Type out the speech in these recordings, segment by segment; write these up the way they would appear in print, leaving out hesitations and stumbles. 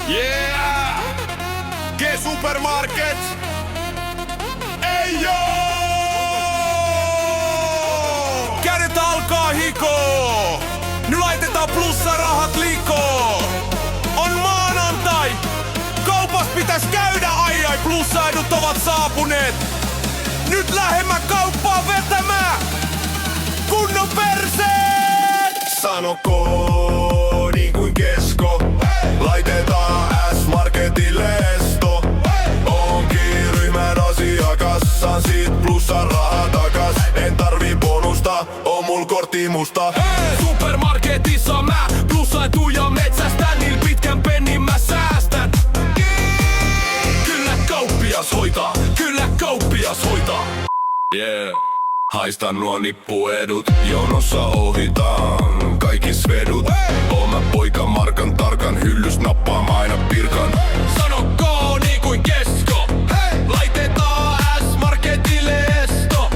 Yeah! G-Supermarket! Ei joo! Kädet alkaa hikoo! Nyt laitetaan plussarahat likoon! On maanantai! Kaupas pitäis käydä, ai plussaidut ovat saapuneet! Nyt lähemmä kauppaa vetämään! Kunnon perseet! Sanoko niin kuin kesko, laitetaan S-Marketille esto. Onkin ryhmän asiakas, saan sit plussan rahaa takas. En tarvii bonusta, on mul kortti musta. Supermarketissa mä plussaituja metsästän, niil pitkän pennin mä säästän. Kyllä kauppias hoitaa, kyllä kauppias hoitaa. Yeah. Haistan nuo nippuedut, jonossa ohitaan kaikki svedut. Oon mä poika markan tarkan, hyllys nappaa aina pirkan. Sanokoo niin kuin kesko, laitetaan S-Marketille esto.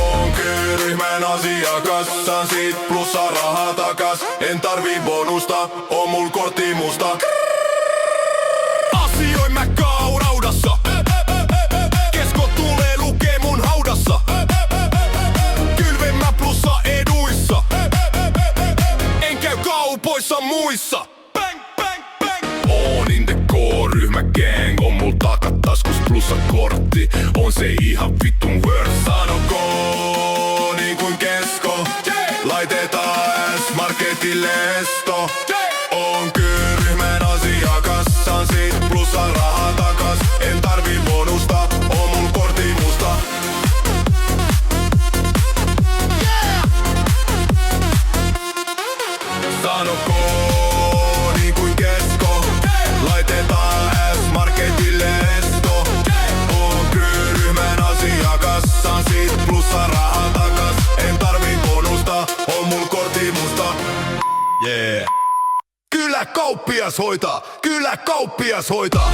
Oon kyllä ryhmän asiakas, saan sit plussa rahaa takas. En tarvii bonusta, on mul kortti musta. Asioin mä kauraudassa, kesko tulee lukee mun haudassa. Kylven mä plussa eduissa, en käy kaupoissa muissa. Bang, bang, bang. Oon in the core, ryhmä gang, on mul takataskus plussa kortti. On se ihan vittun worth. Sanoko niin kuin kesko, laitetaan S-Marketille esto. On kyllä ryhmän asiakas, saan sit plussa rahaa takas. En tarvii bonusta, on mul kortti musta. Sanoko niin kuin kesko, laitetaan S-Marketille esto. Oon kyllä ryhmän asiakas, saan sit plussa rahaa takas. En tarvii bonusta, on mul kortti musta. Yeah. Kyllä kauppias hoitaa, kyllä kauppias hoitaa.